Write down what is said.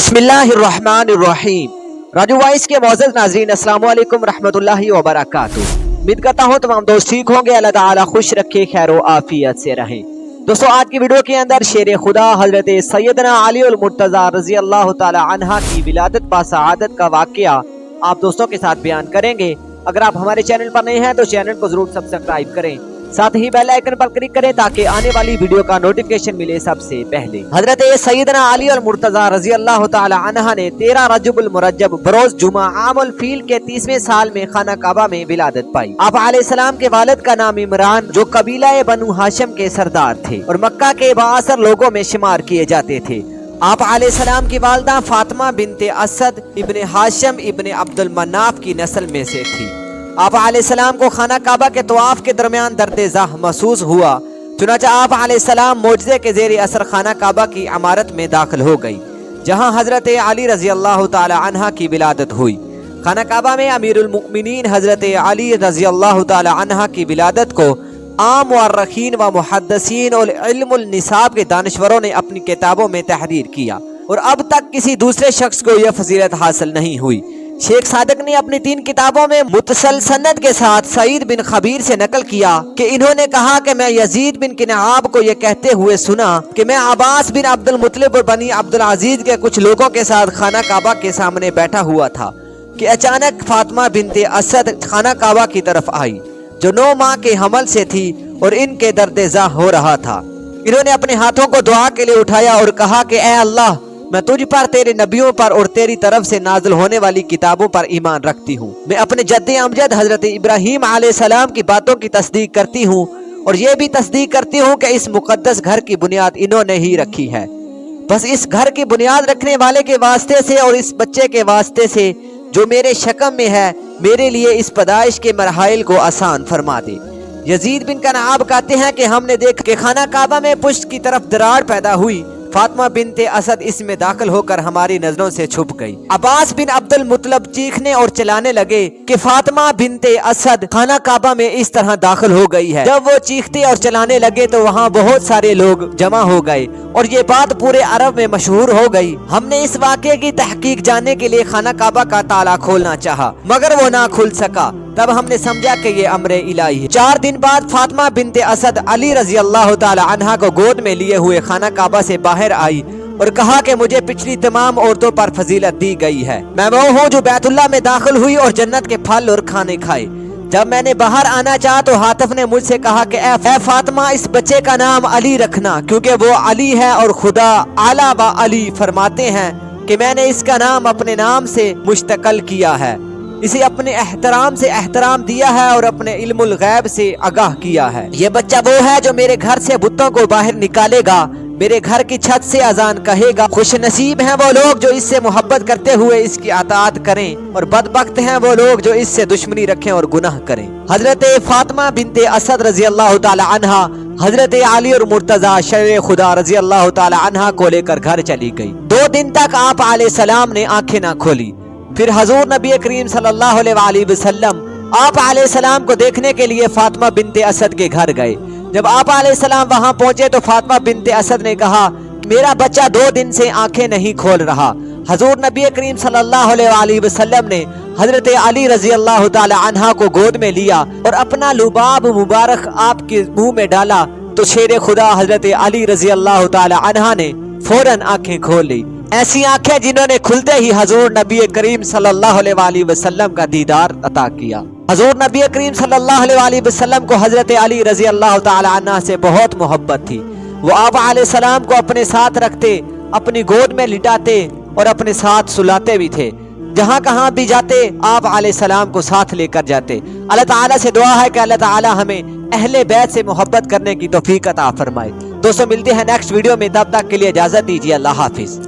बिस्मिल्लाहिर्रहमानिर्रहीम। राजू वॉइस के मौजूद नाज़रीन, अस्सलाम वालेकुम रहमतुल्लाहि व बरकातुहू। उम्मीद करता हूँ तमाम दोस्त ठीक होंगे, अल्लाह ताला खुश रखे, खैर व आफियत से रहें। दोस्तों, आज की वीडियो के अंदर शेर खुदा हजरत सैयदना अली अल मुर्तज़ा रज़ी अल्लाह ताला अन्हा की विलादत बा सआदत का वाक़या आप दोस्तों के साथ बयान करेंगे। अगर आप हमारे चैनल पर नए हैं तो चैनल को जरूर सब्सक्राइब करें, साथ ही बेल आइकन पर क्लिक करें ताकि आने वाली वीडियो का नोटिफिकेशन मिले सबसे पहले। हजरत सैयदना अली अल मुर्तज़ा रज़ी अल्लाह ताला अन्हा ने 13 रजबुल मुरज्जब बरोज जुमा आमुल फील के 30वें साल में खाना काबा में विलादत पाई। आप अलैहिस्सलाम के वालिद का नाम इमरान, जो कबीला बनु हाशिम के सरदार थे और मक्का के बाअसर लोगों में शुमार किए जाते थे। आप अलैहिस्सलाम की वालदा फातिमा बिनते असद इब्ने हाशिम इब्ने अब्दुल मन्नाफ की नस्ल में से थी। आप अलैहिस्सलाम को खाना काबा के तवाफ के दरमियान दर्द-ए-ज़ाह महसूस हुआ, चुनांचे आप अलैहिस्सलाम मौजज़े के ज़ेर असर खाना काबा की इमारत में दाखिल हो गई, जहां हजरत अली रज़ी अल्लाह ताला अन्हा की विलादत हुई। खाना काबा में अमीरुल मुमिनीन हजरत अली रज़ी अल्लाह ताला अन्हा की विलादत को आम मुअर्रिखीन व मुहद्दिसीन और इल्मुल निसाब के दानिश्वरों ने अपनी किताबों में तहरीर किया और अब तक किसी दूसरे शख्स को यह फजीलत हासिल नहीं हुई। शेख सादिक ने अपनी 3 किताबों में मुतसल सनद के साथ सईद बिन खबीर से नकल किया कि इन्होंने कहा कि मैं यजीद बिन किनाब को यह कहते हुए सुना कि मैं अब्बास बिन अब्दुल मुत्तलिब और बनी अब्दुल अजीज के कुछ लोगों के साथ खाना काबा के सामने बैठा हुआ था कि अचानक फातिमा बिनते असद खाना काबा की तरफ आई, जो 9 माह के हमल से थी और इनके दर्द-ए-ज़ाह हो रहा था। इन्होंने अपने हाथों को दुआ के लिए उठाया और कहा कि ऐ अल्लाह, मैं तुझ पर, तेरे नबियों पर और तेरी तरफ से नाज़िल होने वाली किताबों पर ईमान रखती हूँ। मैं अपने जद्दे अमजद हजरत इब्राहीम अलैहिस्सलाम की बातों की तस्दीक करती हूँ और ये भी तस्दीक करती हूँ कि इस मुकद्दस घर की बुनियाद इन्होंने ही रखी है। बस इस घर की बुनियाद रखने वाले के वास्ते से और इस बच्चे के वास्ते से जो मेरे शकम में है, मेरे लिए इस पैदाइश के मरहाइल को आसान फरमा दे। यजीद बिन कनाब कहते हैं कि हमने देखा कि खाना काबा में पुष्ट की तरफ दरार पैदा हुई। फातिमा बिनते असद इसमें दाखिल होकर हमारी नजरों से छुप गई। अब्बास बिन अब्दुल मुत्तलिब चीखने और चिल्लाने लगे कि फातिमा बिनते असद खाना काबा में इस तरह दाखिल हो गई है। जब वो चीखते और चिल्लाने लगे तो वहाँ बहुत सारे लोग जमा हो गए और ये बात पूरे अरब में मशहूर हो गई। हमने इस वाक़े की तहकीक जानने के लिए खाना काबा का ताला खोलना चाहा, मगर वो ना खुल सका। तब हमने समझा कि ये अम्रे इलाही है। 4 दिन बाद फातिमा बिनते असद अली रज़ी अल्लाह ताला अन्हा को गोद में लिए हुए खाना काबा से बाहर आई और कहा कि मुझे पिछली तमाम औरतों पर फजीलत दी गई है। मैं वो हूँ जो बैतुल्लाह में दाखिल हुई और जन्नत के फल और खाने खाए। जब मैंने बाहर आना चाहा तो हातिफ ने मुझसे कहा कि ऐ फातिमा, इस बच्चे का नाम अली रखना, क्योंकि वो अली है और खुदा आला व अली फरमाते हैं कि मैंने इसका नाम अपने नाम से मुश्तकल किया है। इसे अपने एहतराम से एहतराम दिया है और अपने इल्मुल गैब से आगाह किया है। ये बच्चा वो है जो मेरे घर से बुतों को बाहर निकालेगा, मेरे घर की छत से अजान कहेगा। खुश नसीब हैं वो लोग जो इससे मोहब्बत करते हुए इसकी अताअत करें और बदबख्त हैं वो लोग जो इससे दुश्मनी रखें और गुनाह करें। हजरत फातिमा बिनते असद रज़ी अल्लाह ताला अन्हा हजरत अली और मुर्तज़ा शेर खुदा रज़ी अल्लाह ताला अन्हा को लेकर घर चली गई। 2 दिन तक आप अलैहिस्सलाम ने आंखें ना खोली। फिर हजूर नबी करीम सल्लल्लाहु अलैहि वसल्लम आप अलैहिस्सलाम को देखने के लिए फातिमा बिनते असद के घर गए। जब आप अलैहिस्सलाम वहां पहुंचे तो फातिमा बिनते असद ने कहा, मेरा बच्चा 2 दिन से आंखें नहीं खोल रहा। हजूर नबी करीम सल्लल्लाहु अलैहि वसल्लम ने हजरत अली रज़ी अल्लाह ताला अन्हा को गोद में लिया और अपना लुबाब मुबारक आपके मुंह में डाला तो शेर खुदा हजरत अली रज़ी अल्लाह ताला अन्हा ने फौरन आंखें खोल ली। ऐसी आंखें जिन्होंने खुलते ही हजूर नबी करीम सल्लल्लाहु अलैहि वसल्लम का दीदार अता किया। हजूर नबी करीम सल्लल्लाहु अलैहि वसल्लम को हजरत अली रज़ी अल्लाह ताला अन्हा से बहुत मोहब्बत थी। वो आप अलैहिस्सलाम को अपने साथ रखते, अपनी गोद में लिटाते और अपने साथ सुलाते भी थे। जहाँ कहाँ भी जाते आप अलैहिस्सलाम को साथ लेकर जाते। अल्लाह ताला से दुआ है कि अल्लाह ताला हमें अहले बैत से मोहब्बत करने की तौफीक अता फरमाए। दोस्तों, मिलते हैं नेक्स्ट वीडियो में, तब तक के लिए इजाजत दीजिए। अल्लाह हाफिज।